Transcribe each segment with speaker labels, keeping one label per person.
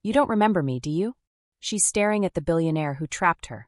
Speaker 1: You don't remember me, do you? She's staring at the billionaire who trapped her.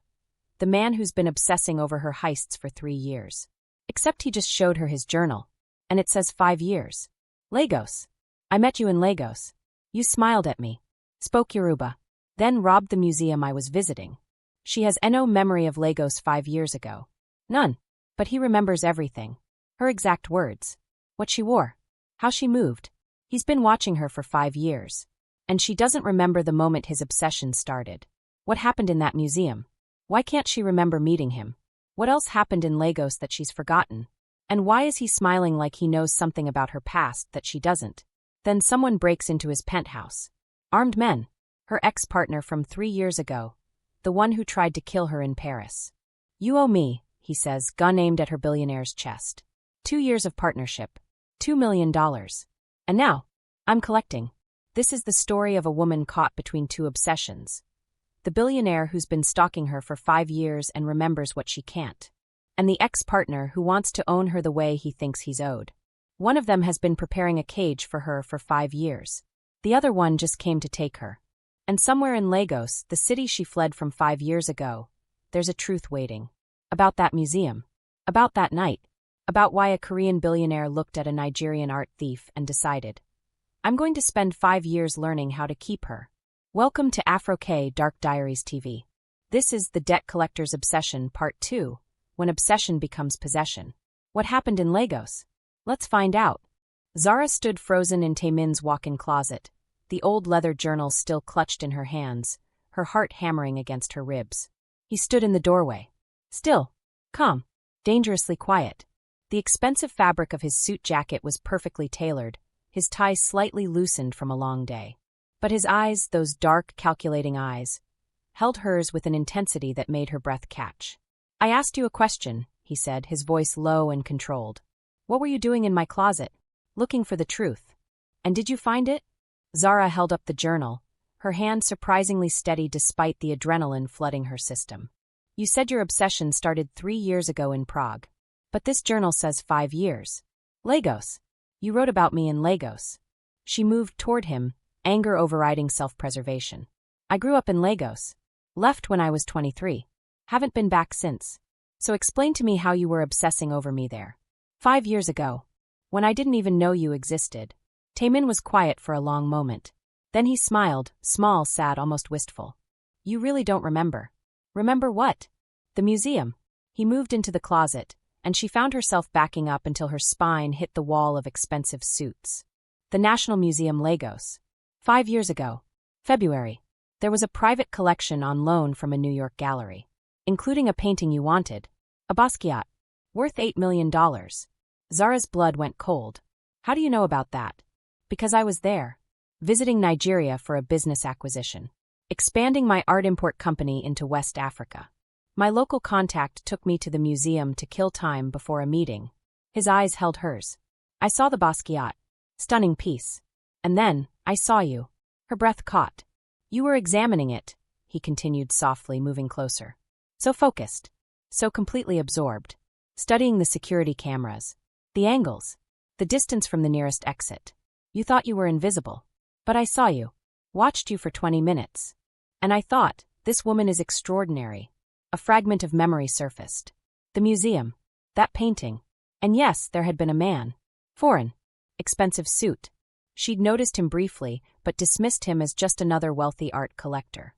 Speaker 1: The man who's been obsessing over her heists for 3 years. Except he just showed her his journal. And it says 5 years. Lagos. I met you in Lagos. You smiled at me. Spoke Yoruba. Then robbed the museum I was visiting. She has no memory of Lagos 5 years ago. None. But he remembers everything. Her exact words. What she wore. How she moved. He's been watching her for 5 years. And she doesn't remember the moment his obsession started. What happened in that museum? Why can't she remember meeting him? What else happened in Lagos that she's forgotten? And why is he smiling like he knows something about her past that she doesn't? Then someone breaks into his penthouse. Armed men. Her ex-partner from 3 years ago. The one who tried to kill her in Paris. You owe me, he says, gun aimed at her billionaire's chest. 2 years of partnership. $2 million. And now, I'm collecting. This is the story of a woman caught between 2 obsessions. The billionaire who's been stalking her for 5 years and remembers what she can't. And the ex-partner who wants to own her the way he thinks he's owed. One of them has been preparing a cage for her for 5 years. The other one just came to take her. And somewhere in Lagos, the city she fled from 5 years ago, there's a truth waiting. About that museum. About that night. About why a Korean billionaire looked at a Nigerian art thief and decided, I'm going to spend 5 years learning how to keep her. Welcome to Afro-K Dark Diaries TV. This is The Debt Collector's Obsession Part 2, when obsession becomes possession. What happened in Lagos? Let's find out. Zara stood frozen in Tae-min's walk-in closet, the old leather journal still clutched in her hands, her heart hammering against her ribs. He stood in the doorway. Still, calm, dangerously quiet. The expensive fabric of his suit jacket was perfectly tailored, his tie slightly loosened from a long day. But his eyes, those dark, calculating eyes, held hers with an intensity that made her breath catch. I asked you a question, he said, his voice low and controlled. What were you doing in my closet? Looking for the truth. And did you find it? Zara held up the journal, her hand surprisingly steady despite the adrenaline flooding her system. You said your obsession started 3 years ago in Prague. But this journal says 5 years. Lagos. You wrote about me in Lagos. She moved toward him, anger overriding self-preservation. I grew up in Lagos. Left when I was 23. Haven't been back since. So explain to me how you were obsessing over me there. 5 years ago. When I didn't even know you existed. Tae-min was quiet for a long moment. Then he smiled, small, sad, almost wistful. You really don't remember. Remember what? The museum. He moved into the closet, and she found herself backing up until her spine hit the wall of expensive suits. The National Museum, Lagos. 5 years ago. February. There was a private collection on loan from a New York gallery, including a painting you wanted. A Basquiat. Worth $8 million. Zara's blood went cold. How do you know about that? Because I was there. Visiting Nigeria for a business acquisition. Expanding my art import company into West Africa. My local contact took me to the museum to kill time before a meeting. His eyes held hers. I saw the Basquiat. Stunning piece. And then, I saw you. Her breath caught. You were examining it, he continued softly, moving closer. So focused. So completely absorbed. Studying the security cameras. The angles. The distance from the nearest exit. You thought you were invisible. But I saw you. Watched you for 20 minutes. And I thought, this woman is extraordinary. A fragment of memory surfaced. The museum. That painting. And yes, there had been a man. Foreign. Expensive suit. She'd noticed him briefly, but dismissed him as just another wealthy art collector.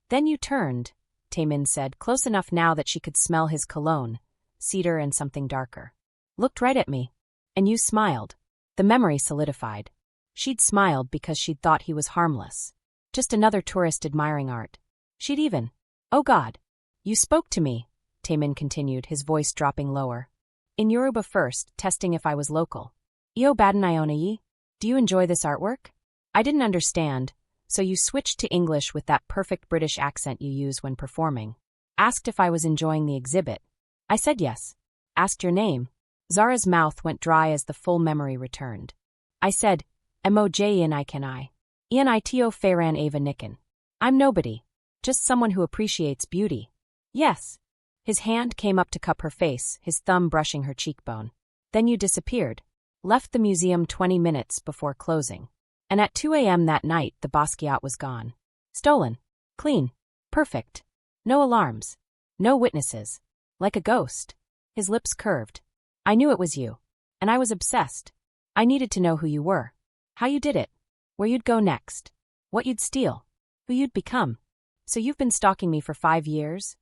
Speaker 1: Then you turned, Tae-min said, close enough now that she could smell his cologne, cedar and something darker. Looked right at me. And you smiled. The memory solidified. She'd smiled because she'd thought he was harmless. Just another tourist admiring art. She'd even. Oh God. You spoke to me, Tae-min continued, his voice dropping lower. In Yoruba first, testing if I was local. Iyo baden ionayi? Do you enjoy this artwork? I didn't understand, so you switched to English with that perfect British accent you use when performing. Asked if I was enjoying the exhibit. I said yes. Asked your name. Zara's mouth went dry as the full memory returned. I said, Ji-yeon I can I. Ian ito Fairan Ava Nikan. I'm nobody. Just someone who appreciates beauty. Yes. His hand came up to cup her face, his thumb brushing her cheekbone. Then you disappeared. Left the museum 20 minutes before closing. And at 2 a.m. that night, the Basquiat was gone. Stolen. Clean. Perfect. No alarms. No witnesses. Like a ghost. His lips curved. I knew it was you. And I was obsessed. I needed to know who you were. How you did it. Where you'd go next. What you'd steal. Who you'd become. So you've been stalking me for 5 years?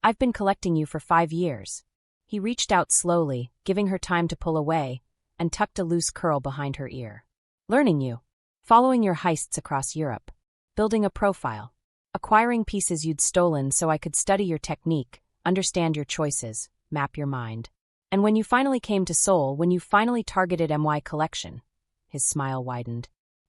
Speaker 1: I've been collecting you for 5 years. He reached out slowly, giving her time to pull away, and tucked a loose curl behind her ear. Learning you. Following your heists across Europe. Building a profile. Acquiring pieces you'd stolen so I could study your technique, understand your choices, map your mind. And when you finally came to Seoul, when you finally targeted MY Collection, his smile widened.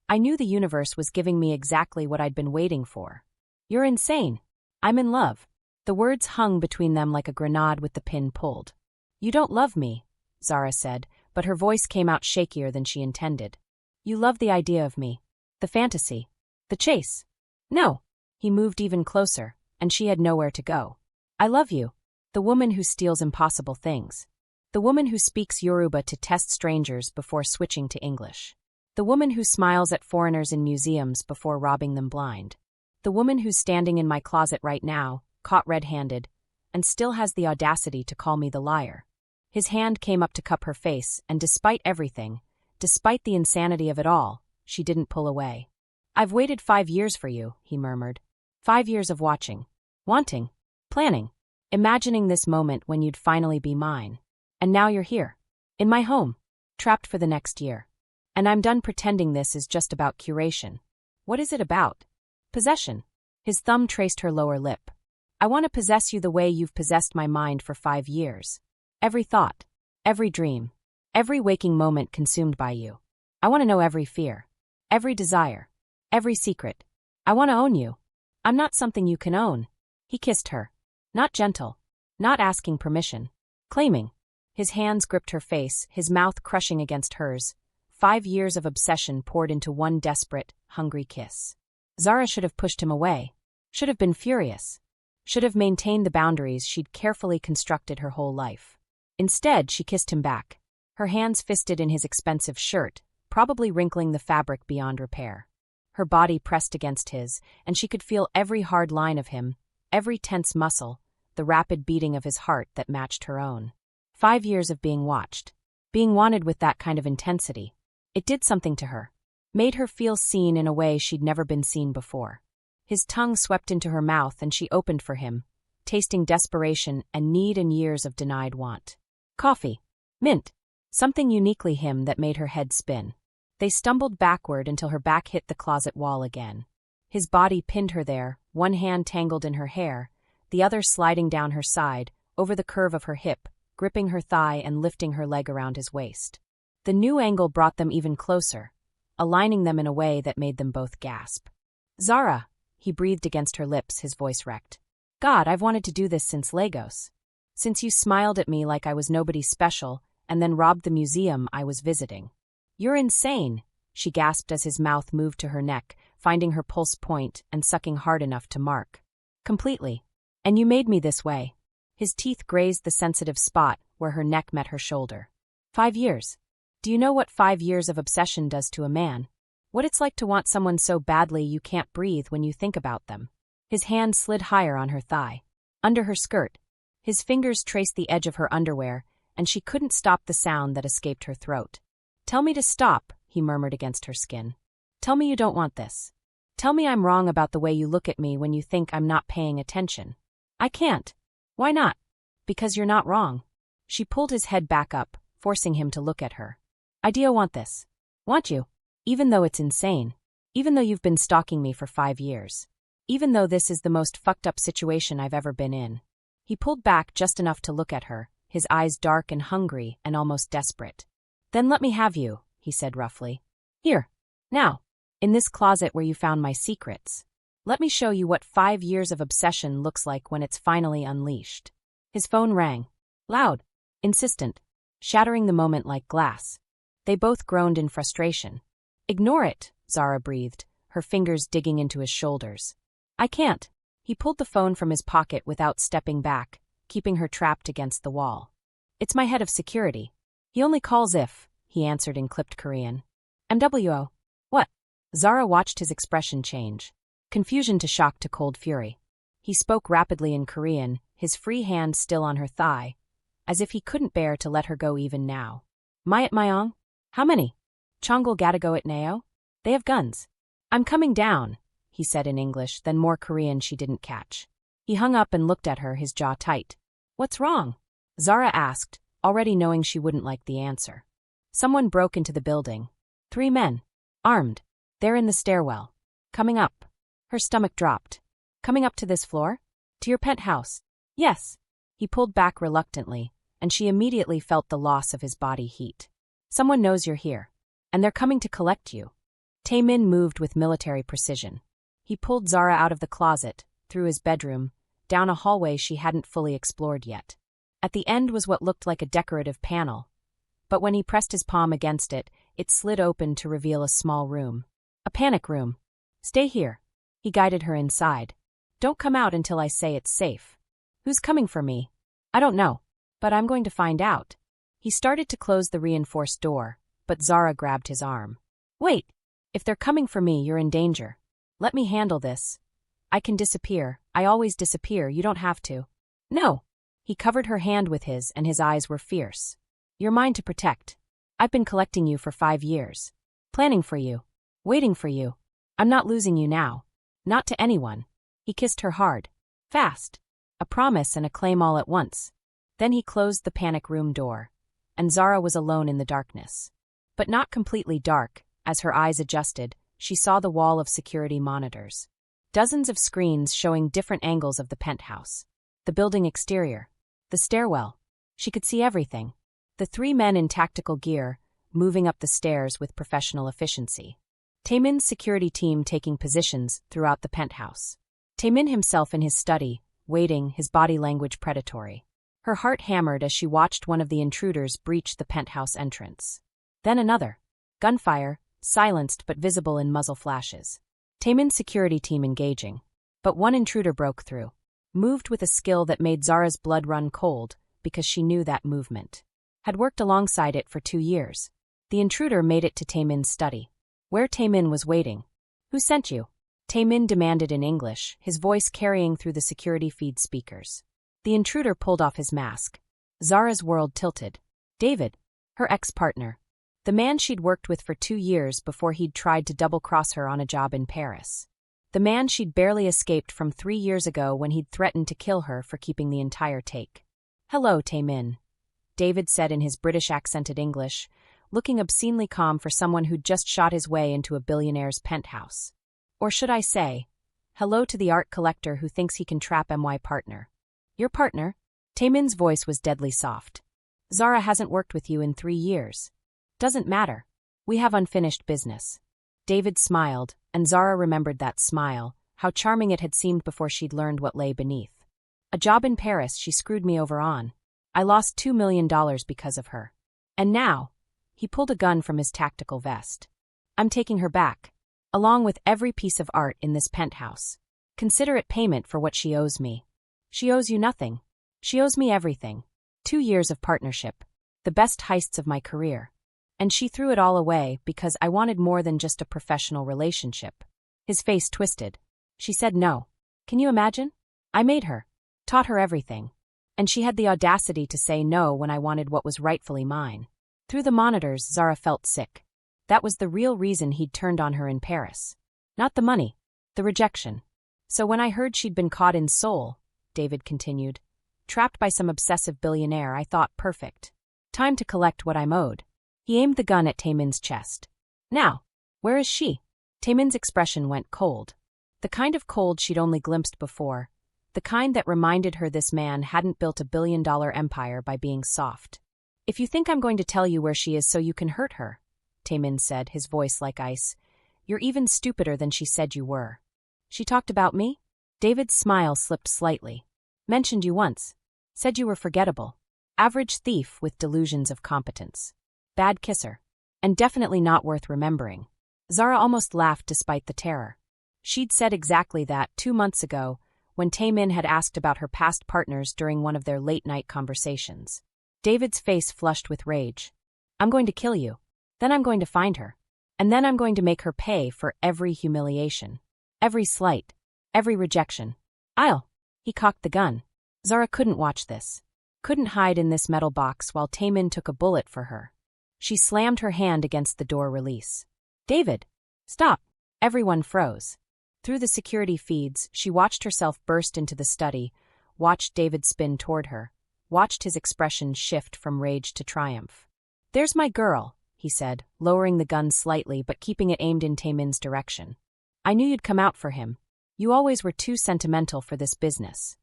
Speaker 1: I knew the universe was giving me exactly what I'd been waiting for. You're insane. I'm in love. The words hung between them like a grenade with the pin pulled. You don't love me, Zara said, but her voice came out shakier than she intended. You love the idea of me. The fantasy. The chase. No. He moved even closer, and she had nowhere to go. I love you. The woman who steals impossible things. The woman who speaks Yoruba to test strangers before switching to English. The woman who smiles at foreigners in museums before robbing them blind. The woman who's standing in my closet right now, caught red-handed, and still has the audacity to call me the liar. His hand came up to cup her face, and despite everything, despite the insanity of it all, she didn't pull away. I've waited 5 years for you, he murmured. 5 years of watching, wanting, planning, imagining this moment when you'd finally be mine. And now you're here, in my home, trapped for the next year. And I'm done pretending this is just about curation. What is it about? Possession. His thumb traced her lower lip. I want to possess you the way you've possessed my mind for 5 years. Every thought, every dream, every waking moment consumed by you. I want to know every fear, every desire, every secret. I want to own you. I'm not something you can own. He kissed her. Not gentle. Not asking permission. Claiming. His hands gripped her face, his mouth crushing against hers. 5 years of obsession poured into one desperate, hungry kiss. Zara should have pushed him away. Should have been furious. Should have maintained the boundaries she'd carefully constructed her whole life. Instead, she kissed him back. Her hands fisted in his expensive shirt, probably wrinkling the fabric beyond repair. Her body pressed against his, and she could feel every hard line of him, every tense muscle, the rapid beating of his heart that matched her own. 5 years of being watched. Being wanted with that kind of intensity. It did something to her. Made her feel seen in a way she'd never been seen before. His tongue swept into her mouth and she opened for him, tasting desperation and need and years of denied want. Coffee. Mint. Something uniquely him that made her head spin. They stumbled backward until her back hit the closet wall again. His body pinned her there, one hand tangled in her hair, the other sliding down her side, over the curve of her hip, gripping her thigh and lifting her leg around his waist. The new angle brought them even closer, aligning them in a way that made them both gasp. Zara, he breathed against her lips, his voice wrecked. God, I've wanted to do this since Lagos. Since you smiled at me like I was nobody special, and then robbed the museum I was visiting. You're insane, she gasped as his mouth moved to her neck, finding her pulse point and sucking hard enough to mark. Completely. And you made me this way. His teeth grazed the sensitive spot where her neck met her shoulder. 5 years. Do you know what 5 years of obsession does to a man? What it's like to want someone so badly you can't breathe when you think about them. His hand slid higher on her thigh. Under her skirt. His fingers traced the edge of her underwear, and she couldn't stop the sound that escaped her throat. Tell me to stop, he murmured against her skin. Tell me you don't want this. Tell me I'm wrong about the way you look at me when you think I'm not paying attention. I can't. Why not? Because you're not wrong. She pulled his head back up, forcing him to look at her. I do want this. Want you. Even though it's insane. Even though you've been stalking me for 5 years. Even though this is the most fucked up situation I've ever been in. He pulled back just enough to look at her, his eyes dark and hungry and almost desperate. Then let me have you, he said roughly. Here. Now. In this closet where you found my secrets. Let me show you what 5 years of obsession looks like when it's finally unleashed. His phone rang. Loud. Insistent. Shattering the moment like glass. They both groaned in frustration. Ignore it, Zara breathed, her fingers digging into his shoulders. I can't. He pulled the phone from his pocket without stepping back, keeping her trapped against the wall. It's my head of security. He only calls if, he answered in clipped Korean. MWO. What? Zara watched his expression change. Confusion to shock to cold fury. He spoke rapidly in Korean, his free hand still on her thigh, as if he couldn't bear to let her go even now. Mayat Myong? How many? Chongul Gatago at Nao? They have guns. I'm coming down, he said in English, then more Korean she didn't catch. He hung up and looked at her, his jaw tight. What's wrong? Zara asked, already knowing she wouldn't like the answer. Someone broke into the building. 3 men. Armed. They're in the stairwell. Coming up. Her stomach dropped. Coming up to this floor? To your penthouse? Yes. He pulled back reluctantly, and she immediately felt the loss of his body heat. Someone knows you're here. And they're coming to collect you. Tae-min moved with military precision. He pulled Zara out of the closet, through his bedroom, down a hallway she hadn't fully explored yet. At the end was what looked like a decorative panel, but when he pressed his palm against it, it slid open to reveal a small room. A panic room. Stay here. He guided her inside. Don't come out until I say it's safe. Who's coming for me? I don't know, but I'm going to find out. He started to close the reinforced door, but Zara grabbed his arm. Wait! If they're coming for me, you're in danger. Let me handle this. I can disappear. I always disappear. You don't have to. No. He covered her hand with his, and his eyes were fierce. You're mine to protect. I've been collecting you for 5 years. Planning for you. Waiting for you. I'm not losing you now. Not to anyone. He kissed her hard. Fast. A promise and a claim all at once. Then he closed the panic room door, and Zara was alone in the darkness. But not completely dark. As her eyes adjusted, she saw the wall of security monitors. Dozens of screens showing different angles of the penthouse. The building exterior. The stairwell. She could see everything. The 3 men in tactical gear, moving up the stairs with professional efficiency. Tae-min's security team taking positions throughout the penthouse. Tae-min himself in his study, waiting, his body language predatory. Her heart hammered as she watched one of the intruders breach the penthouse entrance. Then another. Gunfire, silenced but visible in muzzle flashes. Tae-min's security team engaging. But one intruder broke through. Moved with a skill that made Zara's blood run cold, because she knew that movement. Had worked alongside it for 2 years. The intruder made it to Tae-min's study, where Tae-min was waiting. Who sent you? Tae-min demanded in English, his voice carrying through the security feed speakers. The intruder pulled off his mask. Zara's world tilted. David, her ex-partner. The man she'd worked with for 2 years before he'd tried to double-cross her on a job in Paris. The man she'd barely escaped from 3 years ago when he'd threatened to kill her for keeping the entire take. Hello, Tae-min, David said in his British-accented English, looking obscenely calm for someone who'd just shot his way into a billionaire's penthouse. Or should I say, hello to the art collector who thinks he can trap my partner. Your partner? Tae-min's voice was deadly soft. Zara hasn't worked with you in 3 years. Doesn't matter. We have unfinished business. David smiled, and Zara remembered that smile, how charming it had seemed before she'd learned what lay beneath. A job in Paris she screwed me over on. I lost $2 million because of her. And now, he pulled a gun from his tactical vest. I'm taking her back, along with every piece of art in this penthouse. Consider it payment for what she owes me. She owes you nothing. She owes me everything. 2 years of partnership. The best heists of my career. And she threw it all away because I wanted more than just a professional relationship. His face twisted. She said no. Can you imagine? I made her. Taught her everything. And she had the audacity to say no when I wanted what was rightfully mine. Through the monitors, Zara felt sick. That was the real reason he'd turned on her in Paris. Not the money. The rejection. So when I heard she'd been caught in Seoul, David continued, trapped by some obsessive billionaire, I thought perfect. Time to collect what I'm owed. He aimed the gun at Tae-min's chest. Now, where is she? Tae-min's expression went cold. The kind of cold she'd only glimpsed before. The kind that reminded her this man hadn't built a billion-dollar empire by being soft. If you think I'm going to tell you where she is so you can hurt her, Tae-min said, his voice like ice, you're even stupider than she said you were. She talked about me? David's smile slipped slightly. Mentioned you once. Said you were forgettable. Average thief with delusions of competence. Bad kisser. And definitely not worth remembering. Zara almost laughed despite the terror. She'd said exactly that 2 months ago, when Tae-min had asked about her past partners during one of their late-night conversations. David's face flushed with rage. I'm going to kill you. Then I'm going to find her. And then I'm going to make her pay for every humiliation. Every slight. Every rejection. I'll. He cocked the gun. Zara couldn't watch this. Couldn't hide in this metal box while Tae-min took a bullet for her. She slammed her hand against the door release. David! Stop! Everyone froze. Through the security feeds, she watched herself burst into the study, watched David spin toward her, watched his expression shift from rage to triumph. There's my girl, he said, lowering the gun slightly but keeping it aimed in Tae-min's direction. I knew you'd come out for him. You always were too sentimental for this business.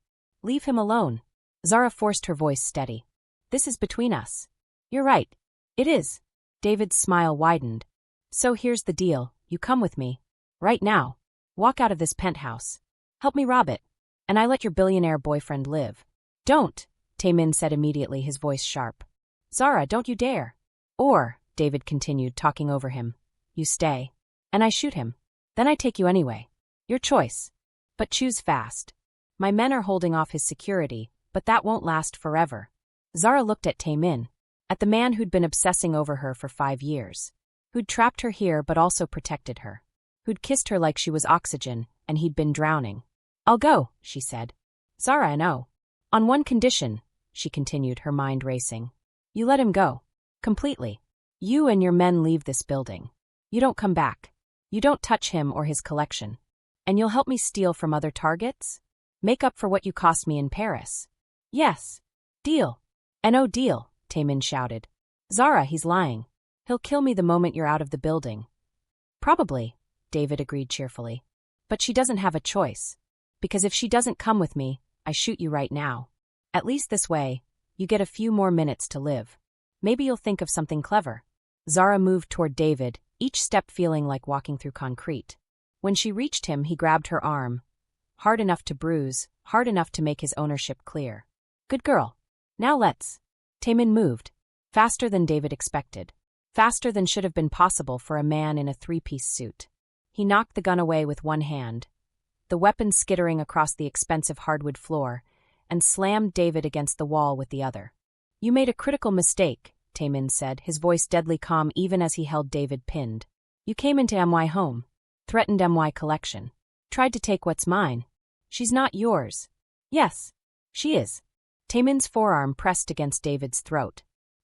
Speaker 1: Leave him alone. Zara forced her voice steady. This is between us. You're right. It is. David's smile widened. So here's the deal, you come with me. Right now. Walk out of this penthouse. Help me rob it. And I let your billionaire boyfriend live. Don't, Tae-min said immediately, his voice sharp. Zara, don't you dare. Or, David continued, talking over him, you stay. And I shoot him. Then I take you anyway. Your choice. But choose fast. My men are holding off his security, but that won't last forever. Zara looked at Tae-min, at the man who'd been obsessing over her for 5 years. Who'd trapped her here but also protected her. Who'd kissed her like she was oxygen, and he'd been drowning. I'll go, she said. Zara, I know. On one condition, she continued, her mind racing. You let him go. Completely. You and your men leave this building. You don't come back. You don't touch him or his collection. And you'll help me steal from other targets? Make up for what you cost me in Paris. Yes. Deal. No deal, Tae-min shouted. Zara, he's lying. He'll kill me the moment you're out of the building. Probably, David agreed cheerfully. But she doesn't have a choice. Because if she doesn't come with me, I shoot you right now. At least this way, you get a few more minutes to live. Maybe you'll think of something clever. Zara moved toward David, each step feeling like walking through concrete. When she reached him, he grabbed her arm. Hard enough to bruise, hard enough to make his ownership clear. Good girl. Now let's. Tae-min moved. Faster than David expected. Faster than should have been possible for a man in a 3-piece suit. He knocked the gun away with one hand, the weapon skittering across the expensive hardwood floor, and slammed David against the wall with the other. You made a critical mistake, Tae-min said, his voice deadly calm even as he held David pinned. You came into my home, threatened my collection, tried to take what's mine. She's not yours. Yes, she is. Tae-min's forearm pressed against David's throat.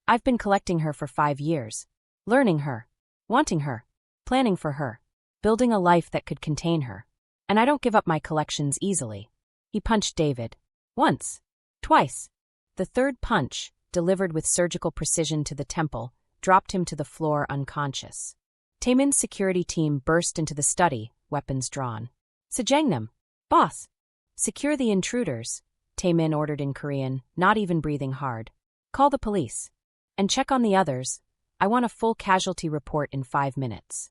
Speaker 1: I've been collecting her for 5 years. Learning her. Wanting her. Planning for her. Building a life that could contain her. And I don't give up my collections easily. He punched David. Once. Twice. The third punch, delivered with surgical precision to the temple, dropped him to the floor unconscious. Tae-min's security team burst into the study, weapons drawn. Sajangnam. Boss. Secure the intruders, Tae-min ordered in Korean, not even breathing hard. Call the police. And check on the others. I want a full casualty report in 5 minutes.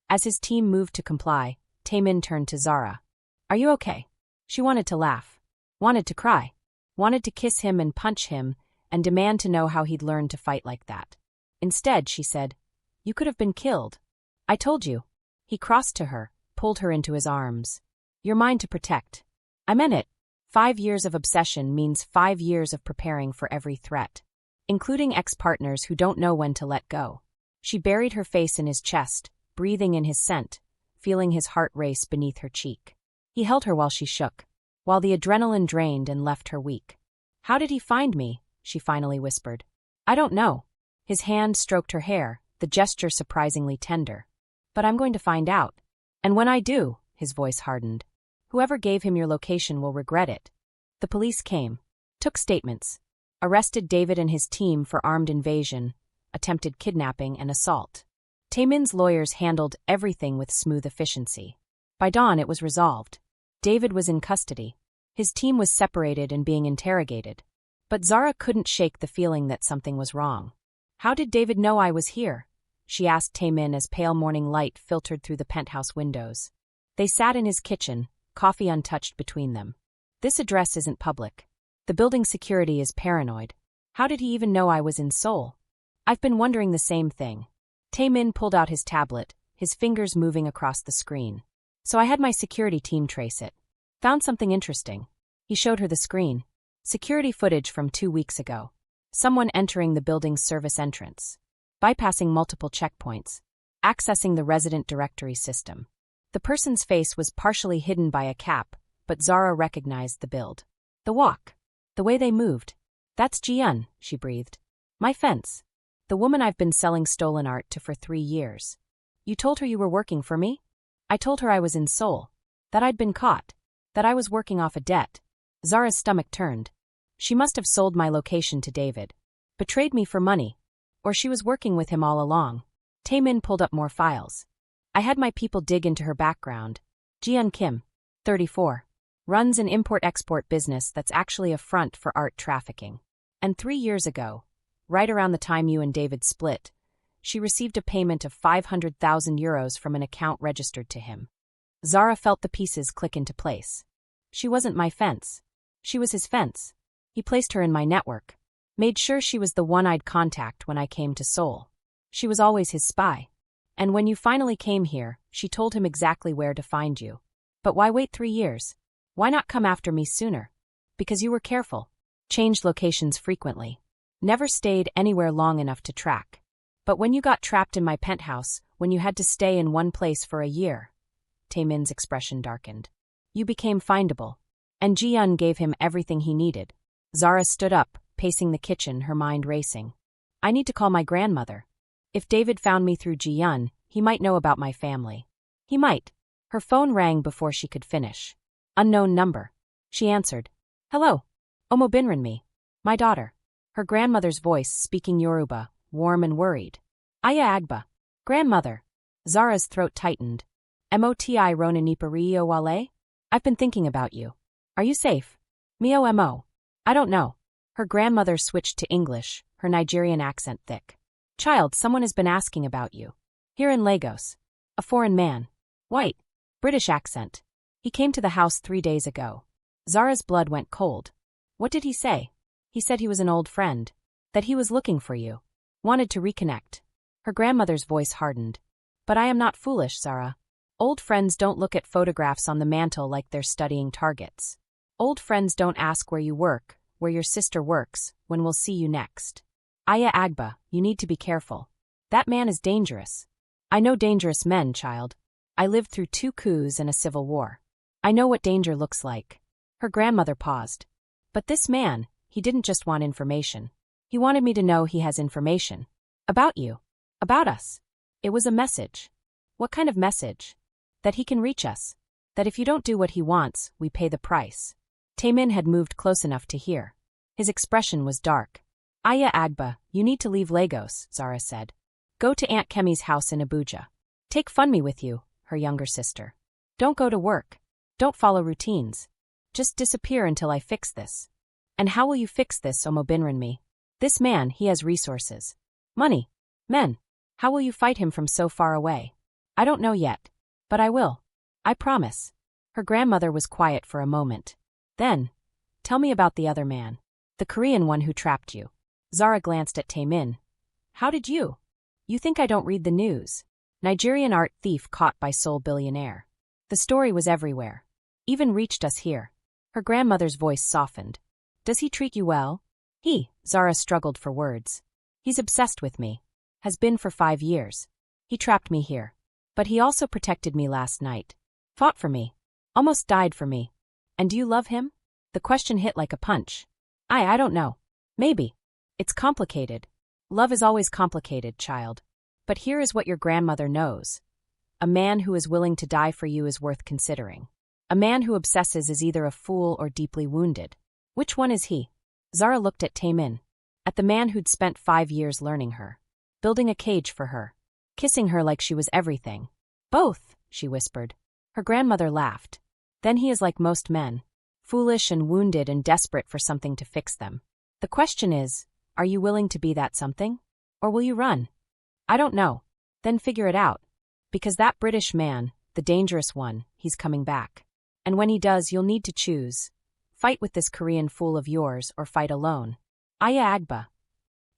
Speaker 1: As his team moved to comply, Tae-min turned to Zara. Are you okay? She wanted to laugh. Wanted to cry. Wanted to kiss him and punch him, and demand to know how he'd learned to fight like that. Instead, she said, You could have been killed. I told you. He crossed to her, pulled her into his arms. You're mine to protect. I meant it. 5 years of obsession means 5 years of preparing for every threat. Including ex-partners who don't know when to let go. She buried her face in his chest, breathing in his scent, feeling his heart race beneath her cheek. He held her while she shook, while the adrenaline drained and left her weak. How did he find me? She finally whispered. I don't know. His hand stroked her hair, the gesture surprisingly tender. But I'm going to find out. And when I do, his voice hardened. Whoever gave him your location will regret it. The police came, took statements, arrested David and his team for armed invasion, attempted kidnapping and assault. Tae-min's lawyers handled everything with smooth efficiency. By dawn it was resolved. David was in custody. His team was separated and being interrogated. But Zara couldn't shake the feeling that something was wrong. How did David know I was here? She asked Tae-min as pale morning light filtered through the penthouse windows. They sat in his kitchen, coffee untouched between them. This address isn't public. The building security is paranoid. How did he even know I was in Seoul? I've been wondering the same thing. Tae-min pulled out his tablet, his fingers moving across the screen. So I had my security team trace it. Found something interesting. He showed her the screen. Security footage from 2 weeks ago. Someone entering the building's service entrance. Bypassing multiple checkpoints. Accessing the resident directory system. The person's face was partially hidden by a cap, but Zara recognized the build. The walk. The way they moved. That's Ji-yeon, she breathed. My fence. The woman I've been selling stolen art to for 3 years. You told her you were working for me? I told her I was in Seoul. That I'd been caught. That I was working off a debt. Zara's stomach turned. She must have sold my location to David. Betrayed me for money. Or she was working with him all along. Tae-min pulled up more files. I had my people dig into her background. Ji-yeon Kim, 34. Runs an import-export business that's actually a front for art trafficking. And 3 years ago, right around the time you and David split, she received a payment of 500,000 euros from an account registered to him. Zara felt the pieces click into place. She wasn't my fence. She was his fence. He placed her in my network. Made sure she was the one I'd contact when I came to Seoul. She was always his spy. And when you finally came here, she told him exactly where to find you. But why wait 3 years? Why not come after me sooner? Because you were careful. Changed locations frequently. Never stayed anywhere long enough to track. But when you got trapped in my penthouse, when you had to stay in one place for a year, Tae-min's expression darkened. You became findable. And Ji-yeon gave him everything he needed. Zara stood up, pacing the kitchen, her mind racing. I need to call my grandmother. If David found me through Ji-yeon, he might know about my family. He might. Her phone rang before she could finish. Unknown number. She answered. Hello. Omo Binranmi. My daughter. Her grandmother's voice, speaking Yoruba, warm and worried. Aya Agba. Grandmother. Zara's throat tightened. Moti Rona Nipariyo Wale? I've been thinking about you. Are you safe? Mio Mo. I don't know. Her grandmother switched to English, her Nigerian accent thick. Child, someone has been asking about you. Here in Lagos. A foreign man. White. British accent. He came to the house 3 days ago. Zara's blood went cold. What did he say? He said he was an old friend. That he was looking for you. Wanted to reconnect. Her grandmother's voice hardened. But I am not foolish, Zara. Old friends don't look at photographs on the mantle like they're studying targets. Old friends don't ask where you work, where your sister works, when we'll see you next. Aya Agba, you need to be careful. That man is dangerous. I know dangerous men, child. I lived through 2 coups and a civil war. I know what danger looks like. Her grandmother paused. But this man, he didn't just want information. He wanted me to know he has information. About you. About us. It was a message. What kind of message? That he can reach us. That if you don't do what he wants, we pay the price. Tae-min had moved close enough to hear. His expression was dark. Aya Agba, you need to leave Lagos, Zara said. Go to Aunt Kemi's house in Abuja. Take Funmi with you, her younger sister. Don't go to work. Don't follow routines. Just disappear until I fix this. And how will you fix this, Omo Binranmi? This man, he has resources. Money. Men. How will you fight him from so far away? I don't know yet. But I will. I promise. Her grandmother was quiet for a moment. Then, tell me about the other man. The Korean one who trapped you. Zara glanced at Tae-min. How did you? You think I don't read the news? Nigerian art thief caught by Seoul billionaire. The story was everywhere. Even reached us here. Her grandmother's voice softened. Does he treat you well? Zara struggled for words. He's obsessed with me. Has been for 5 years. He trapped me here. But he also protected me last night. Fought for me. Almost died for me. And do you love him? The question hit like a punch. I don't know. Maybe. It's complicated. Love is always complicated, child. But here is what your grandmother knows. A man who is willing to die for you is worth considering. A man who obsesses is either a fool or deeply wounded. Which one is he? Zara looked at Tae-min. At the man who'd spent 5 years learning her. Building a cage for her. Kissing her like she was everything. Both, she whispered. Her grandmother laughed. Then he is like most men. Foolish and wounded and desperate for something to fix them. The question is, are you willing to be that something? Or will you run? I don't know. Then figure it out. Because that British man, the dangerous one, he's coming back. And when he does, you'll need to choose. Fight with this Korean fool of yours or fight alone. Aya Agba.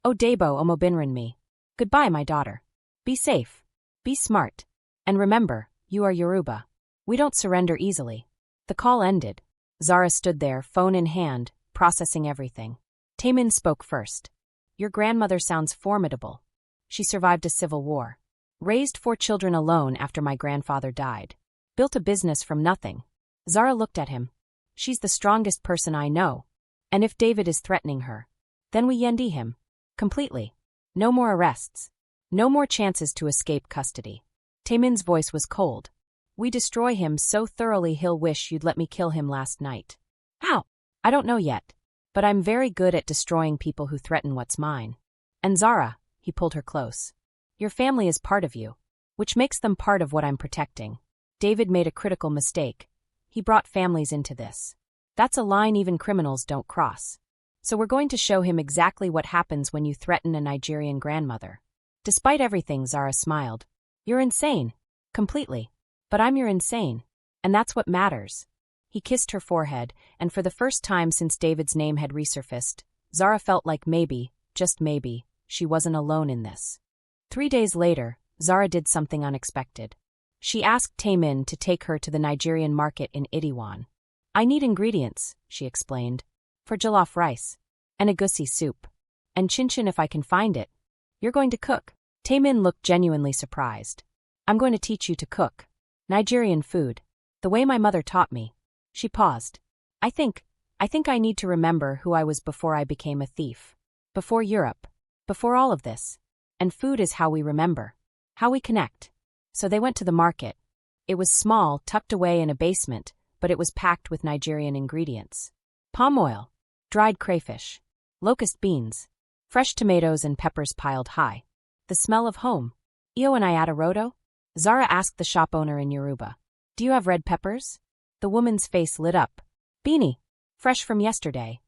Speaker 1: O Debo Omo Binranmi. Goodbye, my daughter. Be safe. Be smart. And remember, you are Yoruba. We don't surrender easily. The call ended. Zara stood there, phone in hand, processing everything. Tae-min spoke first. Your grandmother sounds formidable. She survived a civil war. Raised 4 children alone after my grandfather died. Built a business from nothing. Zara looked at him. She's the strongest person I know. And if David is threatening her, then we yendi him. Completely. No more arrests. No more chances to escape custody. Tae-min's voice was cold. We destroy him so thoroughly he'll wish you'd let me kill him last night. How? I don't know yet. But I'm very good at destroying people who threaten what's mine. And Zara, he pulled her close. Your family is part of you, which makes them part of what I'm protecting. David made a critical mistake. He brought families into this. That's a line even criminals don't cross. So we're going to show him exactly what happens when you threaten a Nigerian grandmother. Despite everything, Zara smiled. You're insane. Completely. But I'm your insane. And that's what matters. He kissed her forehead, and for the first time since David's name had resurfaced, Zara felt like maybe, just maybe, she wasn't alone in this. 3 days later, Zara did something unexpected. She asked Tae-min to take her to the Nigerian market in Itaewon. I need ingredients, she explained, for jollof rice, and egusi soup, and chin-chin if I can find it. You're going to cook? Tae-min looked genuinely surprised. I'm going to teach you to cook. Nigerian food. The way my mother taught me. She paused. I think I need to remember who I was before I became a thief. Before Europe. Before all of this. And food is how we remember. How we connect. So they went to the market. It was small, tucked away in a basement, but it was packed with Nigerian ingredients. Palm oil. Dried crayfish. Locust beans. Fresh tomatoes and peppers piled high. The smell of home. Io and I rodo? Zara asked the shop owner in Yoruba. Do you have red peppers? The woman's face lit up. Beanie. Fresh from yesterday.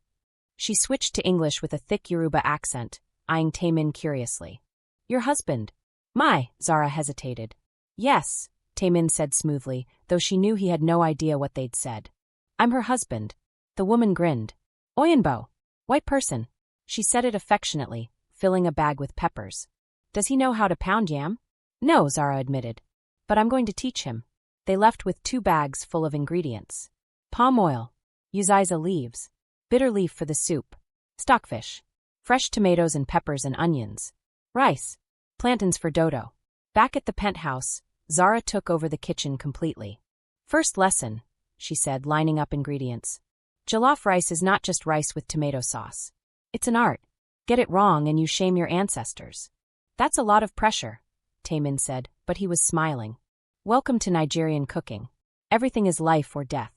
Speaker 1: She switched to English with a thick Yoruba accent, eyeing Tae-min curiously. Your husband. My, Zara hesitated. Yes, Tae-min said smoothly, though she knew he had no idea what they'd said. I'm her husband. The woman grinned. Oyinbo. White person. She said it affectionately, filling a bag with peppers. Does he know how to pound yam? No, Zara admitted. But I'm going to teach him. They left with 2 bags full of ingredients. Palm oil. Yuziza leaves. Bitter leaf for the soup. Stockfish. Fresh tomatoes and peppers and onions. Rice. Plantains for dodo. Back at the penthouse, Zara took over the kitchen completely. First lesson, she said, lining up ingredients. Jollof rice is not just rice with tomato sauce. It's an art. Get it wrong and you shame your ancestors. That's a lot of pressure, Tae-min said, but he was smiling. Welcome to Nigerian cooking. Everything is life or death.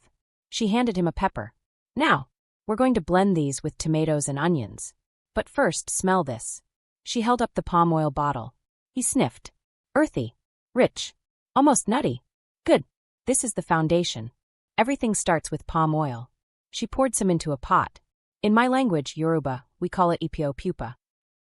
Speaker 1: She handed him a pepper. Now, we're going to blend these with tomatoes and onions. But first, smell this. She held up the palm oil bottle. He sniffed. Earthy. Rich. Almost nutty. Good. This is the foundation. Everything starts with palm oil. She poured some into a pot. In my language, Yoruba, we call it ipio pupa.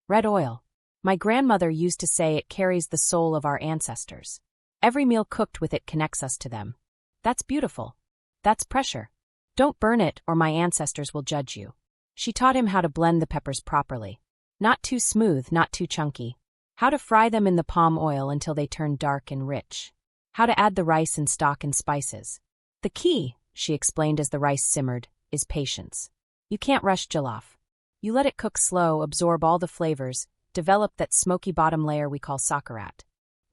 Speaker 1: Red oil. My grandmother used to say it carries the soul of our ancestors. Every meal cooked with it connects us to them. That's beautiful. That's pressure. Don't burn it or my ancestors will judge you. She taught him how to blend the peppers properly. Not too smooth, not too chunky. How to fry them in the palm oil until they turn dark and rich. How to add the rice and stock and spices. The key, she explained as the rice simmered, is patience. You can't rush jollof. You let it cook slow, absorb all the flavors, develop that smoky bottom layer we call sakarat.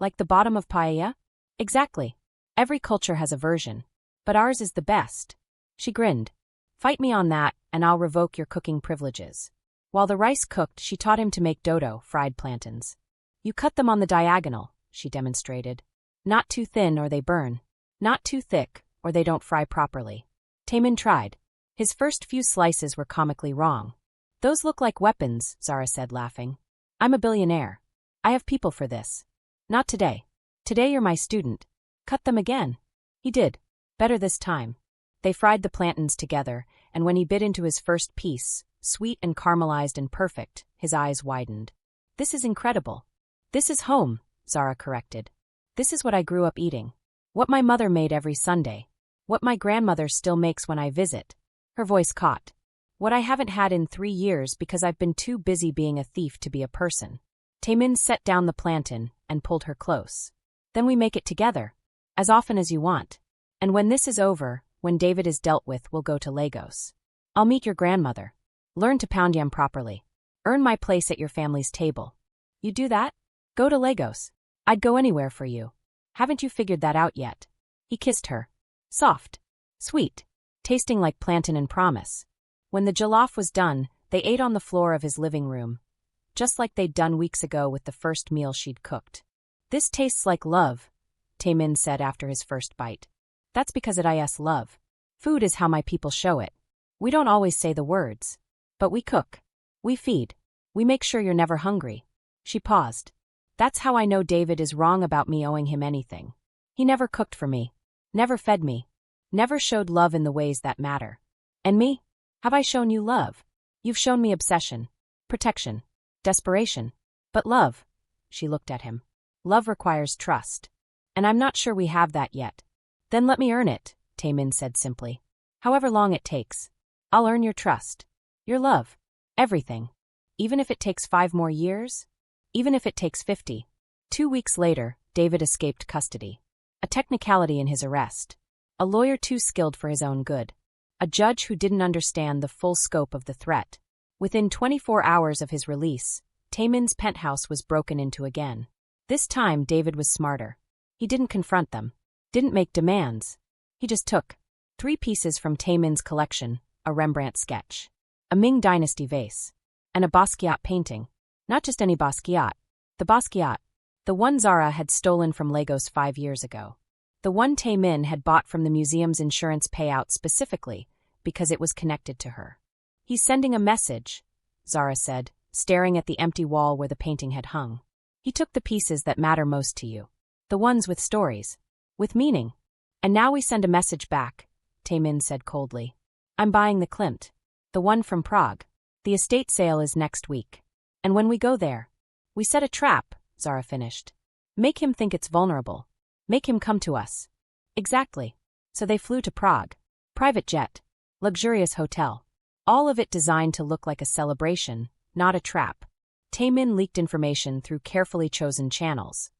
Speaker 1: Like the bottom of paella? Exactly. Every culture has a version. But ours is the best. She grinned. Fight me on that, and I'll revoke your cooking privileges. While the rice cooked, she taught him to make dodo, fried plantains. You cut them on the diagonal, she demonstrated. Not too thin or they burn. Not too thick, or they don't fry properly. Tae-min tried. His first few slices were comically wrong. Those look like weapons, Zara said, laughing. I'm a billionaire. I have people for this. Not today. Today you're my student. Cut them again. He did. Better this time. They fried the plantains together, and when he bit into his first piece, sweet and caramelized and perfect, his eyes widened. This is incredible. This is home, Zara corrected. This is what I grew up eating. What my mother made every Sunday. What my grandmother still makes when I visit. Her voice caught. What I haven't had in 3 years because I've been too busy being a thief to be a person. Tae-min set down the plantain and pulled her close. Then we make it together. As often as you want. And when this is over, when David is dealt with, we'll go to Lagos. I'll meet your grandmother. Learn to pound yam properly. Earn my place at your family's table. You do that? Go to Lagos. I'd go anywhere for you. Haven't you figured that out yet? He kissed her. Soft. Sweet. Tasting like plantain and promise. When the jollof was done, they ate on the floor of his living room, just like they'd done weeks ago with the first meal she'd cooked. This tastes like love, Tae-min said after his first bite. That's because it is love. Food is how my people show it. We don't always say the words. But we cook. We feed. We make sure you're never hungry. She paused. That's how I know David is wrong about me owing him anything. He never cooked for me. Never fed me. Never showed love in the ways that matter. And me? Have I shown you love? You've shown me obsession. Protection. Desperation. But love. She looked at him. Love requires trust. And I'm not sure we have that yet. Then let me earn it, Tae-min said simply. However long it takes. I'll earn your trust. Your love. Everything. Even if it takes 5 more years? Even if it takes 50. 2 weeks later, David escaped custody. A technicality in his arrest. A lawyer too skilled for his own good. A judge who didn't understand the full scope of the threat. Within 24 hours of his release, Tae-min's penthouse was broken into again. This time, David was smarter. He didn't confront them. Didn't make demands. He just took 3 pieces from Tae-min's collection, a Rembrandt sketch, a Ming Dynasty vase, and a Basquiat painting. Not just any Basquiat. The Basquiat. The one Zara had stolen from Lagos 5 years ago. The one Tae-min had bought from the museum's insurance payout specifically because it was connected to her. He's sending a message, Zara said, staring at the empty wall where the painting had hung. He took the pieces that matter most to you. The ones with stories. With meaning. And now we send a message back, Tae-min said coldly. I'm buying the Klimt. The one from Prague. The estate sale is next week. And when we go there, we set a trap, Zara finished. Make him think it's vulnerable. Make him come to us. Exactly. So they flew to Prague. Private jet. Luxurious hotel. All of it designed to look like a celebration, not a trap. Tae-min leaked information through carefully chosen channels.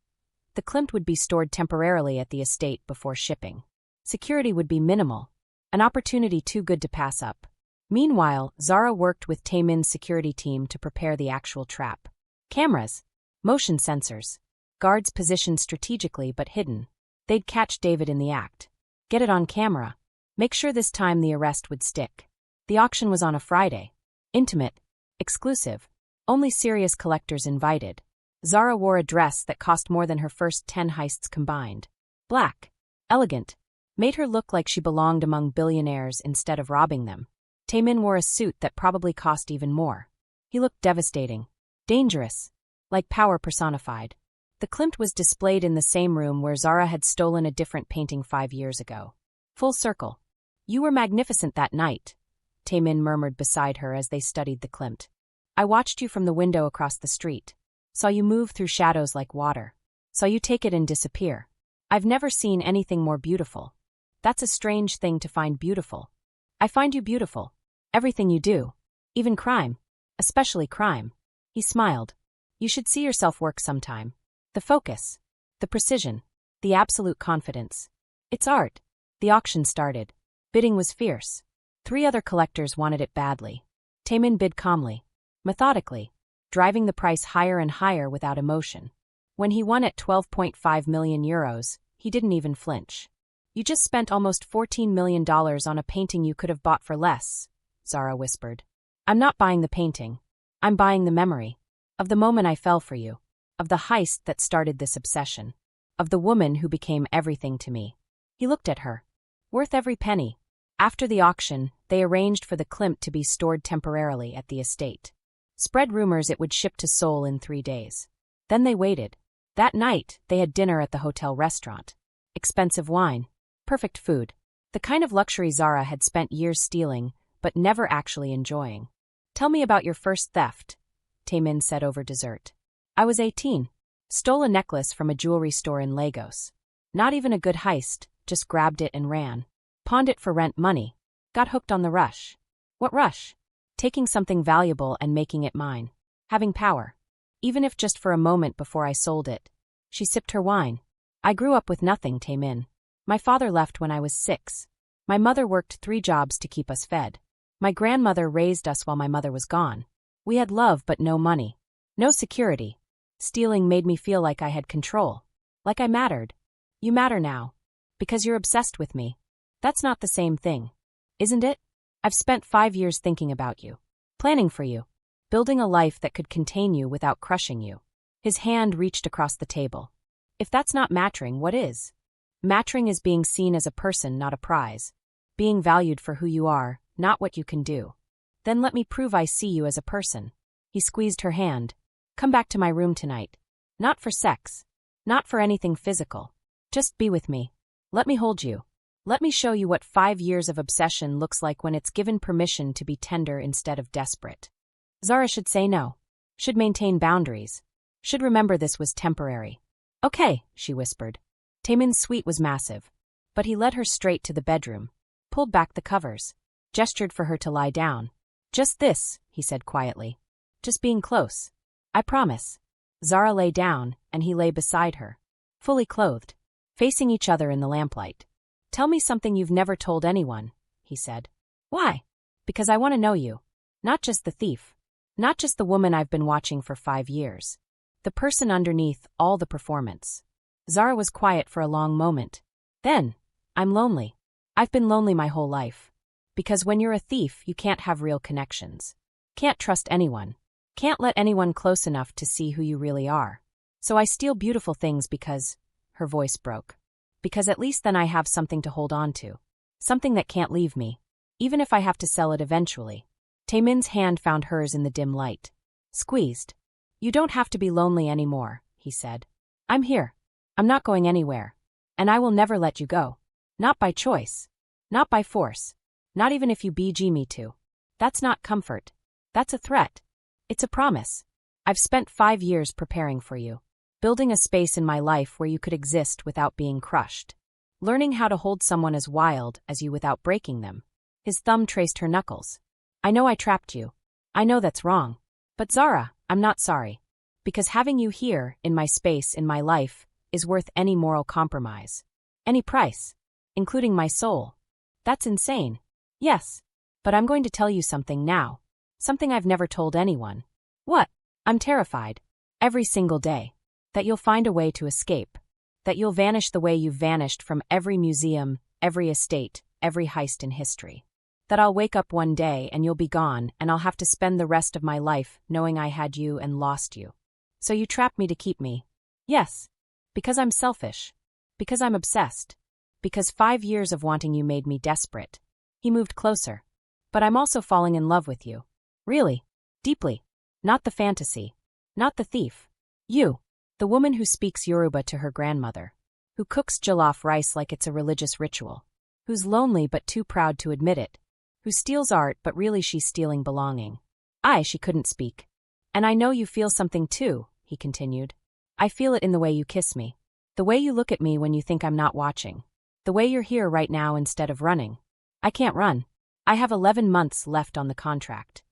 Speaker 1: The Klimt would be stored temporarily at the estate before shipping. Security would be minimal. An opportunity too good to pass up. Meanwhile, Zara worked with Tae-min's security team to prepare the actual trap. Cameras. Motion sensors. Guards positioned strategically but hidden. They'd catch David in the act. Get it on camera. Make sure this time the arrest would stick. The auction was on a Friday. Intimate. Exclusive. Only serious collectors invited. Zara wore a dress that cost more than her first 10 heists combined. Black. Elegant. Made her look like she belonged among billionaires instead of robbing them. Tae-min wore a suit that probably cost even more. He looked devastating. Dangerous. Like power personified. The Klimt was displayed in the same room where Zara had stolen a different painting 5 years ago. Full circle. You were magnificent that night, Tae-min murmured beside her as they studied the Klimt. I watched you from the window across the street. Saw you move through shadows like water. Saw you take it and disappear. I've never seen anything more beautiful. That's a strange thing to find beautiful. I find you beautiful. Everything you do. Even crime. Especially crime. He smiled. You should see yourself work sometime. The focus. The precision. The absolute confidence. It's art. The auction started. Bidding was fierce. 3 other collectors wanted it badly. Tae-min bid calmly. Methodically. Driving the price higher and higher without emotion. When he won at 12.5 million euros, he didn't even flinch. You just spent almost $14 million on a painting you could have bought for less, Zara whispered. I'm not buying the painting. I'm buying the memory. Of the moment I fell for you. Of the heist that started this obsession. Of the woman who became everything to me. He looked at her. Worth every penny. After the auction, they arranged for the Klimt to be stored temporarily at the estate. Spread rumors it would ship to Seoul in 3 days. Then they waited. That night, they had dinner at the hotel restaurant. Expensive wine. Perfect food. The kind of luxury Zara had spent years stealing, but never actually enjoying. Tell me about your first theft, Tae-min said over dessert. I was 18. Stole a necklace from a jewelry store in Lagos. Not even a good heist, just grabbed it and ran. Pawned it for rent money. Got hooked on the rush. What rush? Taking something valuable and making it mine. Having power. Even if just for a moment before I sold it. She sipped her wine. I grew up with nothing, Tae-min. My father left when I was 6. My mother worked 3 jobs to keep us fed. My grandmother raised us while my mother was gone. We had love but no money. No security. Stealing made me feel like I had control. Like I mattered. You matter now. Because you're obsessed with me. That's not the same thing. Isn't it? I've spent 5 years thinking about you. Planning for you. Building a life that could contain you without crushing you. His hand reached across the table. If that's not mattering, what is? Mattering is being seen as a person, not a prize. Being valued for who you are, not what you can do. Then let me prove I see you as a person. He squeezed her hand. Come back to my room tonight. Not for sex. Not for anything physical. Just be with me. Let me hold you. Let me show you what 5 years of obsession looks like when it's given permission to be tender instead of desperate. Zara should say no. Should maintain boundaries. Should remember this was temporary. Okay, she whispered. Tae-min's suite was massive. But he led her straight to the bedroom. Pulled back the covers. Gestured for her to lie down. Just this, he said quietly. Just being close. I promise. Zara lay down, and he lay beside her. Fully clothed. Facing each other in the lamplight. Tell me something you've never told anyone, he said. Why? Because I want to know you. Not just the thief. Not just the woman I've been watching for 5 years. The person underneath all the performance. Zara was quiet for a long moment. Then, I'm lonely. I've been lonely my whole life. Because when you're a thief, you can't have real connections. Can't trust anyone. Can't let anyone close enough to see who you really are. So I steal beautiful things because... Her voice broke. Because at least then I have something to hold on to. Something that can't leave me. Even if I have to sell it eventually. Tae-min's hand found hers in the dim light. Squeezed. You don't have to be lonely anymore, he said. I'm here. I'm not going anywhere. And I will never let you go. Not by choice. Not by force. Not even if you BG me to. That's not comfort. That's a threat. It's a promise. I've spent 5 years preparing for you. Building a space in my life where you could exist without being crushed. Learning how to hold someone as wild as you without breaking them. His thumb traced her knuckles. I know I trapped you. I know that's wrong. But Zara, I'm not sorry. Because having you here, in my space, in my life, is worth any moral compromise. Any price. Including my soul. That's insane. Yes. But I'm going to tell you something now. Something I've never told anyone. What? I'm terrified. Every single day. That you'll find a way to escape. That you'll vanish the way you've vanished from every museum, every estate, every heist in history. That I'll wake up one day and you'll be gone and I'll have to spend the rest of my life knowing I had you and lost you. So you trapped me to keep me. Yes. Because I'm selfish. Because I'm obsessed. Because 5 years of wanting you made me desperate. He moved closer. But I'm also falling in love with you. Really. Deeply. Not the fantasy. Not the thief. You. The woman who speaks Yoruba to her grandmother. Who cooks jollof rice like it's a religious ritual. Who's lonely but too proud to admit it. Who steals art but really she's stealing belonging. She couldn't speak. And I know you feel something too, he continued. I feel it in the way you kiss me. The way you look at me when you think I'm not watching. The way you're here right now instead of running. I can't run. I have 11 months left on the contract.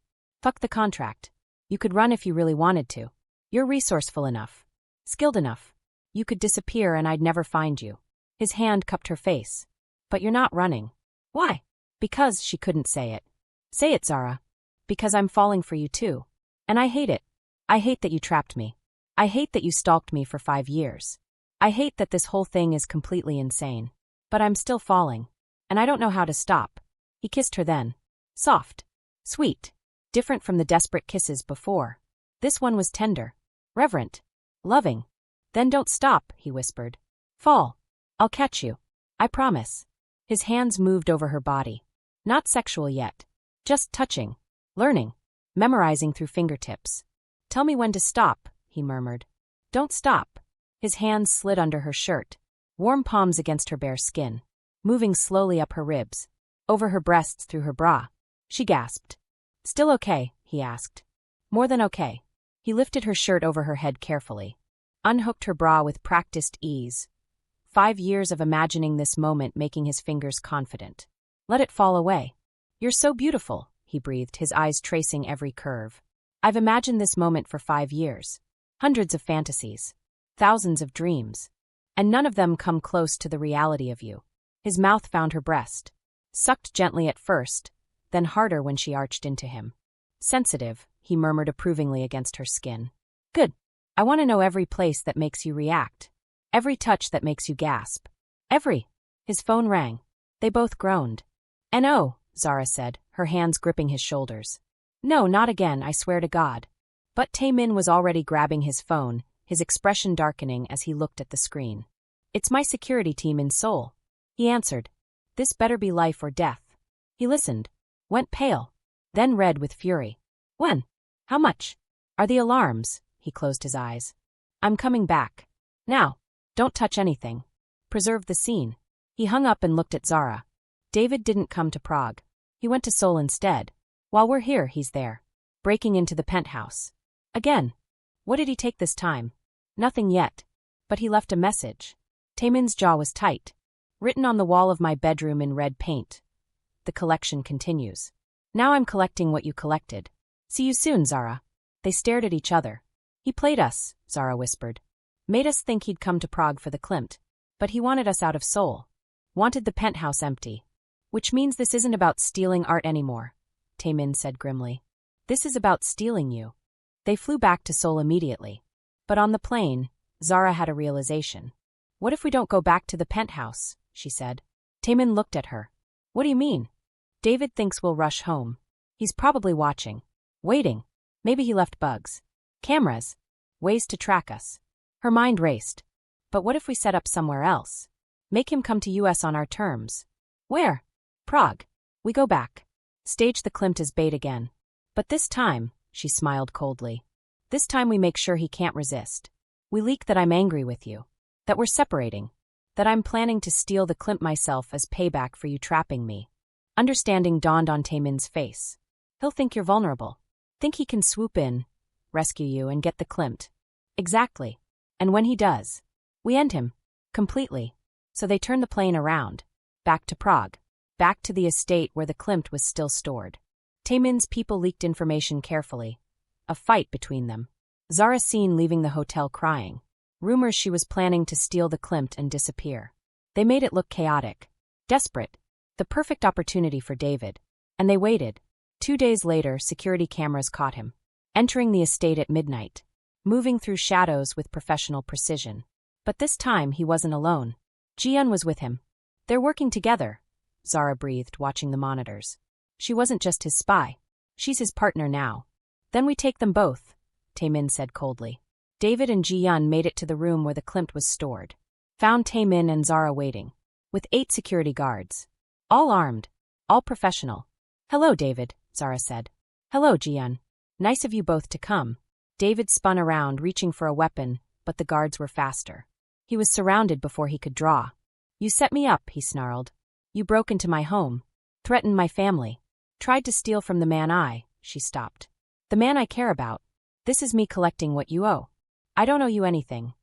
Speaker 1: Fuck the contract. You could run if you really wanted to. You're resourceful enough. Skilled enough. You could disappear and I'd never find you. His hand cupped her face. But you're not running. Why? Because she couldn't say it. Say it, Zara. Because I'm falling for you too. And I hate it. I hate that you trapped me. I hate that you stalked me for 5 years. I hate that this whole thing is completely insane. But I'm still falling. And I don't know how to stop. He kissed her then. Soft. Sweet. Different from the desperate kisses before. This one was tender. Reverent. Loving. Then don't stop, he whispered. Fall. I'll catch you. I promise. His hands moved over her body. Not sexual yet. Just touching. Learning. Memorizing through fingertips. Tell me when to stop, he murmured. Don't stop. His hands slid under her shirt. Warm palms against her bare skin. Moving slowly up her ribs. Over her breasts through her bra. She gasped. Still okay, he asked. More than okay. He lifted her shirt over her head carefully. Unhooked her bra with practiced ease. 5 years of imagining this moment making his fingers confident. Let it fall away. You're so beautiful, he breathed, his eyes tracing every curve. I've imagined this moment for 5 years. Hundreds of fantasies. Thousands of dreams. And none of them come close to the reality of you. His mouth found her breast. Sucked gently at first, then harder when she arched into him. Sensitive, he murmured approvingly against her skin. Good. I want to know every place that makes you react. Every touch that makes you gasp. Every. His phone rang. They both groaned. "No," Zara said, her hands gripping his shoulders. "No, not again, I swear to God." But Tae-min was already grabbing his phone, his expression darkening as he looked at the screen. "It's my security team in Seoul," he answered. "This better be life or death." He listened, went pale, then red with fury. "When? How much? Are the alarms?" He closed his eyes. "I'm coming back. Now. Don't touch anything. Preserve the scene." He hung up and looked at Zara. "David didn't come to Prague. He went to Seoul instead. While we're here, he's there. Breaking into the penthouse. Again. What did he take this time? Nothing yet. But he left a message." Tae-min's jaw was tight. "Written on the wall of my bedroom in red paint. The collection continues. Now I'm collecting what you collected. See you soon, Zara." They stared at each other. "He played us," Zara whispered. "Made us think he'd come to Prague for the Klimt. But he wanted us out of Seoul. Wanted the penthouse empty. Which means this isn't about stealing art anymore," Tae-min said grimly. "This is about stealing you." They flew back to Seoul immediately. But on the plane, Zara had a realization. "What if we don't go back to the penthouse?" she said. Tae-min looked at her. "What do you mean?" "David thinks we'll rush home. He's probably watching. Waiting. Maybe he left bugs. Cameras. Ways to track us." Her mind raced. "But what if we set up somewhere else? Make him come to US on our terms." "Where?" "Prague. We go back. Stage the Klimt as bait again. But this time," she smiled coldly, "this time we make sure he can't resist. We leak that I'm angry with you. That we're separating. That I'm planning to steal the Klimt myself as payback for you trapping me." Understanding dawned on Tae-min's face. "He'll think you're vulnerable. Think he can swoop in, rescue you, and get the Klimt." "Exactly. And when he does, we end him. Completely." So they turned the plane around. Back to Prague. Back to the estate where the Klimt was still stored. Tae-min's people leaked information carefully. A fight between them. Zara seen leaving the hotel crying. Rumors she was planning to steal the Klimt and disappear. They made it look chaotic. Desperate. The perfect opportunity for David. And they waited. 2 days later, security cameras caught him. Entering the estate at midnight. Moving through shadows with professional precision. But this time he wasn't alone. Ji-yeon was with him. "They're working together," Zara breathed, watching the monitors. "She wasn't just his spy. She's his partner now." "Then we take them both," Tae-min said coldly. David and Ji-yeon made it to the room where the Klimt was stored. Found Tae-min and Zara waiting. With 8 security guards. All armed. All professional. "Hello, David," Zara said. "Hello, Ji-yeon. Nice of you both to come." David spun around, reaching for a weapon, but the guards were faster. He was surrounded before he could draw. "You set me up," he snarled. "You broke into my home. Threatened my family. Tried to steal from the man she stopped. "The man I care about. This is me collecting what you owe. I don't owe you anything.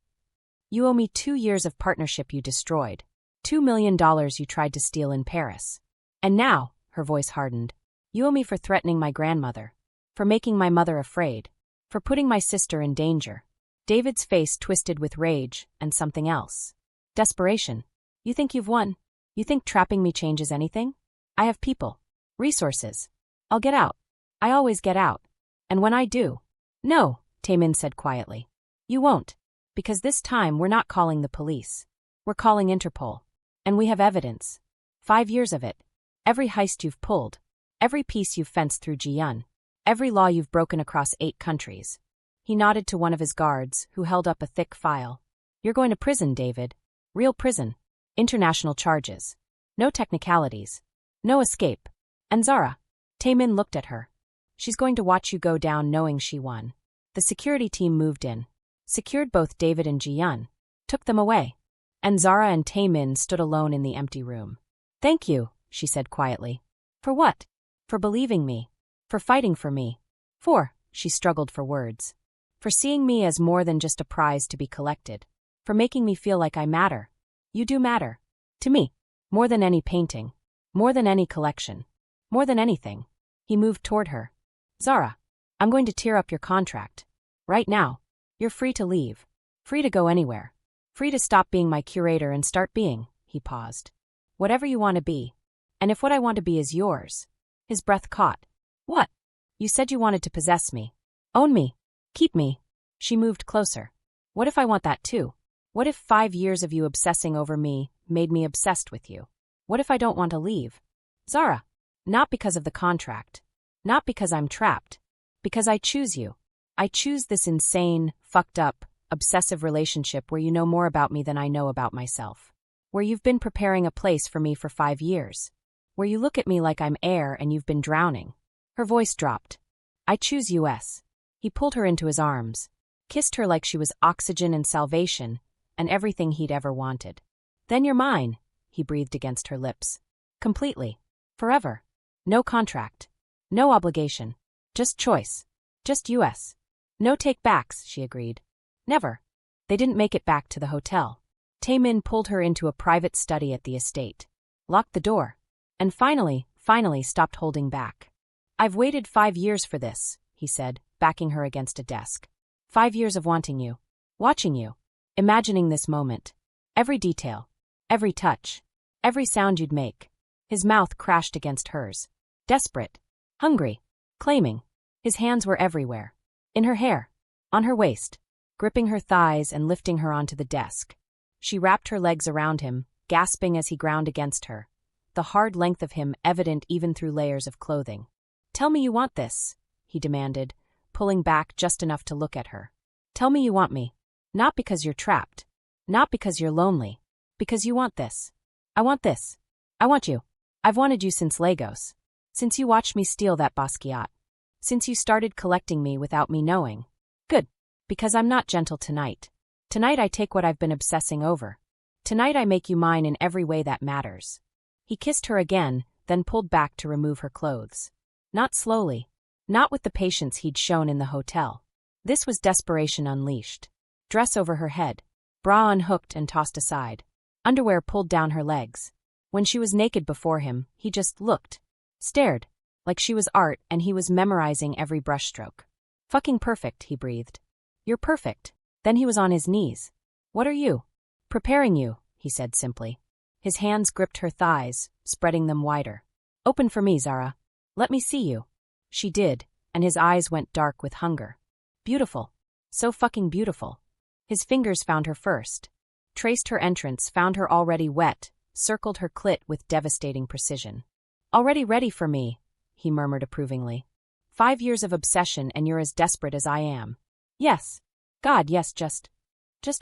Speaker 1: You owe me 2 years of partnership you destroyed. $2 million you tried to steal in Paris. And now," her voice hardened, "you owe me for threatening my grandmother. For making my mother afraid. For putting my sister in danger." David's face twisted with rage and something else. Desperation. "You think you've won? You think trapping me changes anything? I have people. Resources. I'll get out. I always get out. And when I do—" "No," Tae-min said quietly. "You won't. Because this time we're not calling the police. We're calling Interpol. And we have evidence. 5 years of it. Every heist you've pulled. Every piece you've fenced through Ji-yeon. Every law you've broken across 8 countries." He nodded to one of his guards, who held up a thick file. "You're going to prison, David. Real prison. International charges. No technicalities. No escape. And Zara." Tae-min looked at her. "She's going to watch you go down knowing she won." The security team moved in. Secured both David and Ji-yeon. Took them away. And Zara and Tae-min stood alone in the empty room. "Thank you," she said quietly. "For what?" "For believing me. For fighting for me. She struggled for words. "For seeing me as more than just a prize to be collected. For making me feel like I matter. You do matter. To me. More than any painting. More than any collection. More than anything." He moved toward her. "Zara, I'm going to tear up your contract. Right now. You're free to leave. Free to go anywhere. Free to stop being my curator and start being," he paused. "Whatever you want to be. And if what I want to be is yours." His breath caught. "What?" "You said you wanted to possess me. Own me. Keep me." She moved closer. "What if I want that too? What if 5 years of you obsessing over me, made me obsessed with you. What if I don't want to leave? Zara. Not because of the contract. Not because I'm trapped. Because I choose you. I choose this insane, fucked up, obsessive relationship where you know more about me than I know about myself. Where you've been preparing a place for me for 5 years. Where you look at me like I'm air and you've been drowning. Her voice dropped. I choose US. He pulled her into his arms, kissed her like she was oxygen and salvation, and everything he'd ever wanted. Then you're mine, he breathed against her lips. Completely. Forever. No contract. No obligation. Just choice. Just US. No take-backs, she agreed. Never. They didn't make it back to the hotel. Tae-min pulled her into a private study at the estate. Locked the door. And finally stopped holding back. I've waited 5 years for this, he said, backing her against a desk. 5 years of wanting you. Watching you. Imagining this moment. Every detail. Every touch. Every sound you'd make. His mouth crashed against hers. Desperate. Hungry. Claiming. His hands were everywhere. In her hair. On her waist. Gripping her thighs and lifting her onto the desk. She wrapped her legs around him, gasping as he ground against her. The hard length of him evident even through layers of clothing. Tell me you want this, he demanded, pulling back just enough to look at her. Tell me you want me. Not because you're trapped. Not because you're lonely. Because you want this. I want this. I want you. I've wanted you since Lagos. Since you watched me steal that Basquiat. Since you started collecting me without me knowing. Good. Because I'm not gentle tonight. Tonight I take what I've been obsessing over. Tonight I make you mine in every way that matters. He kissed her again, then pulled back to remove her clothes. Not slowly. Not with the patience he'd shown in the hotel. This was desperation unleashed. Dress over her head. Bra unhooked and tossed aside. Underwear pulled down her legs. When she was naked before him, he just looked. Stared. Like she was art and he was memorizing every brushstroke. Fucking perfect, he breathed. You're perfect. Then he was on his knees. What are you? Preparing you, he said simply. His hands gripped her thighs, spreading them wider. Open for me, Zara. Let me see you. She did, and his eyes went dark with hunger. Beautiful. So fucking beautiful. His fingers found her first. Traced her entrance, found her already wet, circled her clit with devastating precision. Already ready for me, he murmured approvingly. 5 years of obsession and you're as desperate as I am. Yes. God, yes, just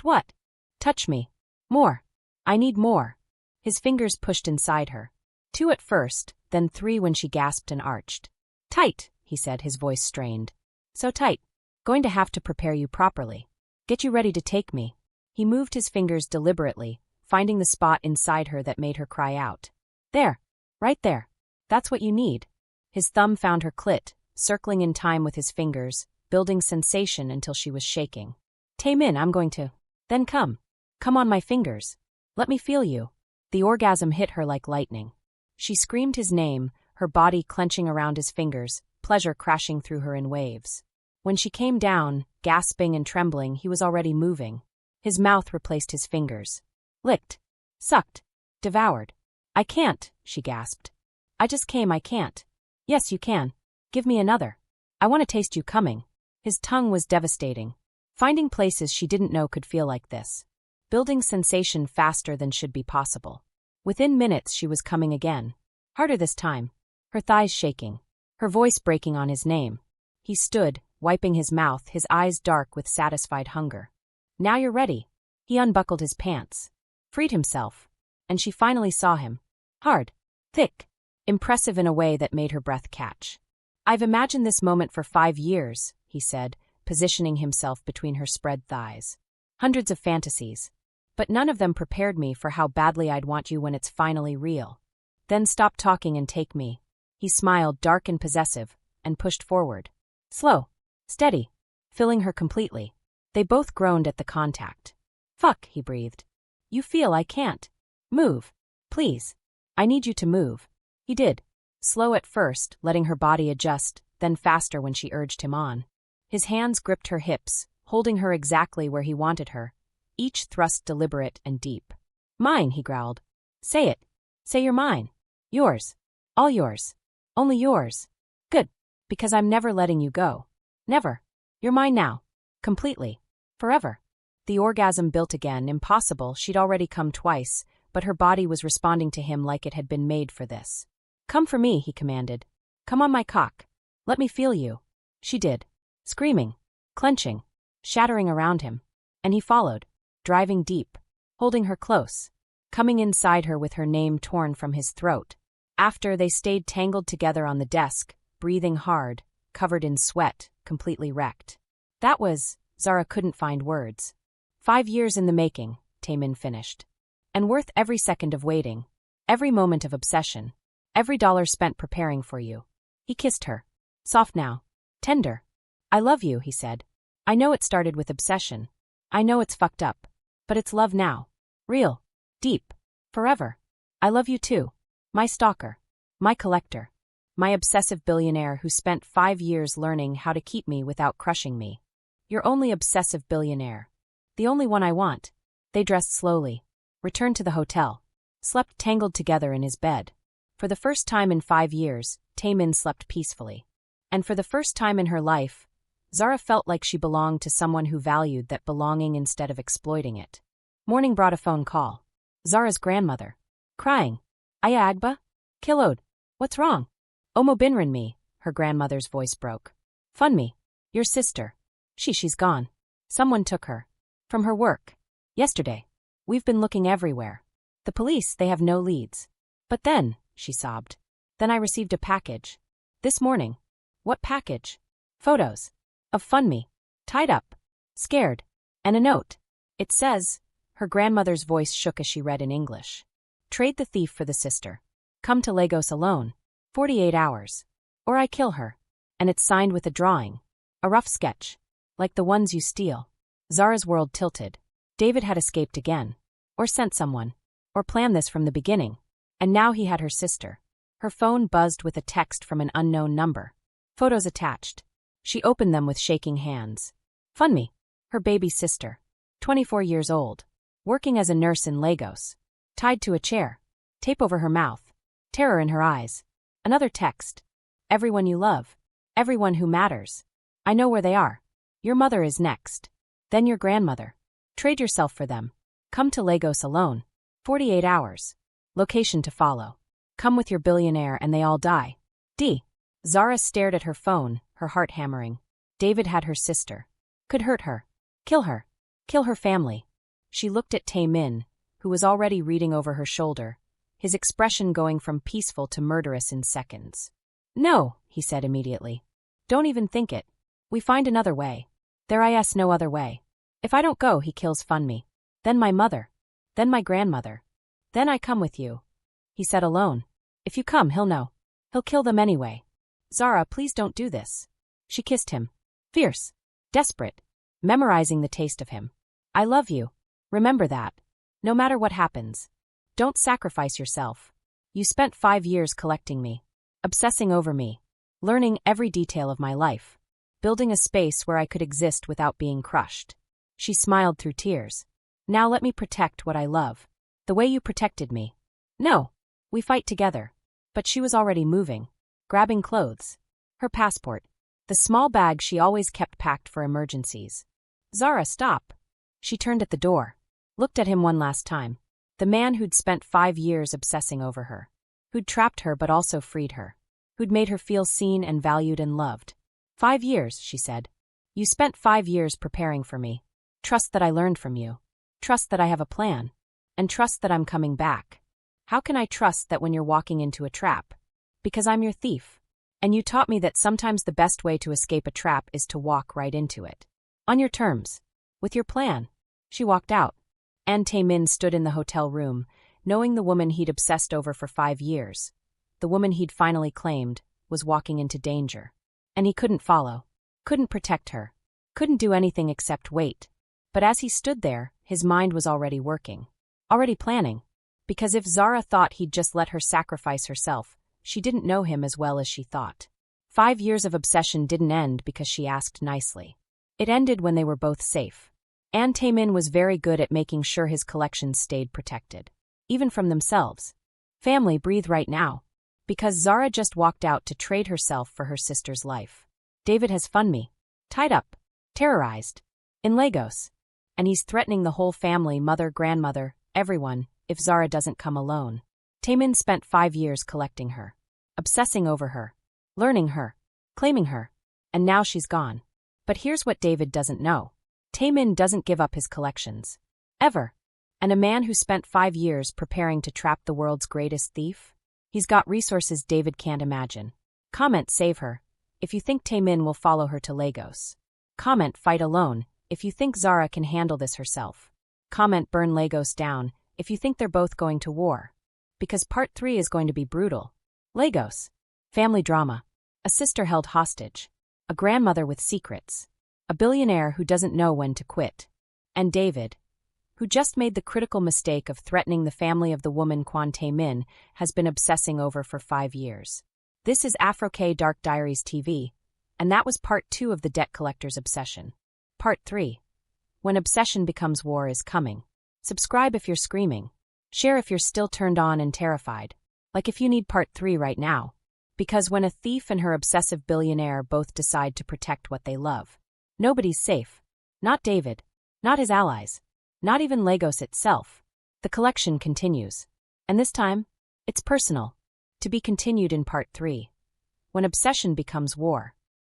Speaker 1: what? Touch me. More. I need more. His fingers pushed inside her. 2 at first, then 3 when she gasped and arched. Tight, he said, his voice strained. So tight. Going to have to prepare you properly. Get you ready to take me. He moved his fingers deliberately, finding the spot inside her that made her cry out. There. Right there. That's what you need. His thumb found her clit, circling in time with his fingers, building sensation until she was shaking. Tae-min, I'm going to. Then come. Come on my fingers. Let me feel you. The orgasm hit her like lightning. She screamed his name, her body clenching around his fingers, pleasure crashing through her in waves. When she came down, gasping and trembling, he was already moving. His mouth replaced his fingers. Licked. Sucked. Devoured. I can't, she gasped. I just came, I can't. Yes, you can. Give me another. I want to taste you coming. His tongue was devastating. Finding places she didn't know could feel like this. Building sensation faster than should be possible. Within minutes she was coming again. Harder this time. Her thighs shaking. Her voice breaking on his name. He stood, wiping his mouth, his eyes dark with satisfied hunger. Now you're ready. He unbuckled his pants. Freed himself. And she finally saw him. Hard. Thick. Impressive in a way that made her breath catch. I've imagined this moment for 5 years, he said, positioning himself between her spread thighs. Hundreds of fantasies. But none of them prepared me for how badly I'd want you when it's finally real. Then stop talking and take me. He smiled, dark and possessive, and pushed forward. Slow. Steady. Filling her completely. They both groaned at the contact. Fuck, he breathed. You feel I can't. Move. Please. I need you to move. He did. Slow at first, letting her body adjust, then faster when she urged him on. His hands gripped her hips, holding her exactly where he wanted her, each thrust deliberate and deep. Mine, he growled. Say it. Say you're mine. Yours. All yours. Only yours. Good. Because I'm never letting you go. Never. You're mine now. Completely. Forever. The orgasm built again, impossible, she'd already come twice, but her body was responding to him like it had been made for this. "Come for me," he commanded. "Come on my cock. Let me feel you." She did, screaming, clenching, shattering around him. And he followed, driving deep, holding her close, coming inside her with her name torn from his throat. After, they stayed tangled together on the desk, breathing hard, covered in sweat, completely wrecked. That was, Zara couldn't find words. 5 years in the making, Tae-min finished. And worth every second of waiting, every moment of obsession, every dollar spent preparing for you. He kissed her. Soft now. Tender. "I love you," he said. "I know it started with obsession. I know it's fucked up. But it's love now. Real. Deep. Forever. I love you too. My stalker. My collector. My obsessive billionaire who spent 5 years learning how to keep me without crushing me. Your only obsessive billionaire. The only one I want." They dressed slowly, returned to the hotel, slept tangled together in his bed. For the first time in 5 years, Tae-min slept peacefully. And for the first time in her life, Zara felt like she belonged to someone who valued that belonging instead of exploiting it. Morning brought a phone call. Zara's grandmother. Crying. "Aya Agba? Kilode. What's wrong?" "Omo binrin me," her grandmother's voice broke. "Funmi. Your sister. She's gone. Someone took her. From her work. Yesterday. We've been looking everywhere. The police, they have no leads. But then," she sobbed. "Then I received a package. This morning." "What package?" "Photos. Of Funmi. Tied up. Scared. And a note. It says," her grandmother's voice shook as she read in English. "Trade the thief for the sister. Come to Lagos alone. 48 hours. Or I kill her." And it's signed with a drawing. A rough sketch. Like the ones you steal. Zara's world tilted. David had escaped again. Or sent someone. Or planned this from the beginning. And now he had her sister. Her phone buzzed with a text from an unknown number. Photos attached. She opened them with shaking hands. Funmi. Her baby sister. 24 years old. Working as a nurse in Lagos. Tied to a chair. Tape over her mouth. Terror in her eyes. Another text. "Everyone you love. Everyone who matters. I know where they are. Your mother is next. Then your grandmother. Trade yourself for them. Come to Lagos alone. 48 hours. Location to follow. Come with your billionaire and they all die. D." Zara stared at her phone, her heart hammering. David had her sister. Could hurt her. Kill her. Kill her family. She looked at Tae-min, who was already reading over her shoulder, his expression going from peaceful to murderous in seconds. "No," he said immediately. "Don't even think it. We find another way. There is no other way. If I don't go, he kills Funmi. Then my mother. Then my grandmother. Then I come with you." He said alone. "If you come, he'll know. He'll kill them anyway. Zara, please don't do this." She kissed him. Fierce. Desperate. Memorizing the taste of him. "I love you. Remember that. No matter what happens. Don't sacrifice yourself. You spent 5 years collecting me. Obsessing over me. Learning every detail of my life. Building a space where I could exist without being crushed." She smiled through tears. "Now let me protect what I love. The way you protected me." "No. We fight together." But she was already moving. Grabbing clothes. Her passport. The small bag she always kept packed for emergencies. "Zara, stop." She turned at the door. Looked at him one last time. The man who'd spent 5 years obsessing over her. Who'd trapped her but also freed her. Who'd made her feel seen and valued and loved. 5 years, she said. "You spent 5 years preparing for me. Trust that I learned from you. Trust that I have a plan. And trust that I'm coming back. How can I trust that when you're walking into a trap? Because I'm your thief. And you taught me that sometimes the best way to escape a trap is to walk right into it. On your terms. With your plan." She walked out. And Tae-min stood in the hotel room, knowing the woman he'd obsessed over for 5 years, the woman he'd finally claimed, was walking into danger. And he couldn't follow. Couldn't protect her. Couldn't do anything except wait. But as he stood there, his mind was already working. Already planning. Because if Zara thought he'd just let her sacrifice herself, she didn't know him as well as she thought. 5 years of obsession didn't end because she asked nicely. It ended when they were both safe. And Tae-min was very good at making sure his collections stayed protected. Even from themselves. Family, breathe right now. Because Zara just walked out to trade herself for her sister's life. David has Funmi. Tied up. Terrorized. In Lagos. And he's threatening the whole family, mother, grandmother, everyone, if Zara doesn't come alone. Tae-min spent 5 years collecting her, obsessing over her, learning her, claiming her, and now she's gone. But here's what David doesn't know. Tae-min doesn't give up his collections. Ever. And a man who spent 5 years preparing to trap the world's greatest thief? He's got resources David can't imagine. Comment save her if you think Tae-min will follow her to Lagos. Comment fight alone if you think Zara can handle this herself. Comment burn Lagos down if you think they're both going to war. Because part 3 is going to be brutal. Lagos. Family drama. A sister held hostage. A grandmother with secrets. A billionaire who doesn't know when to quit. And David, who just made the critical mistake of threatening the family of the woman Kwon Tae-min has been obsessing over for 5 years. This is Afro-K Dark Diaries TV, and that was part 2 of the debt collector's obsession. Part 3. When obsession becomes war is coming. Subscribe if you're screaming. Share if you're still turned on and terrified. Like if you need part 3 right now. Because when a thief and her obsessive billionaire both decide to protect what they love, nobody's safe. Not David. Not his allies. Not even Lagos itself. The collection continues. And this time, it's personal. To be continued in part 3. When obsession becomes war.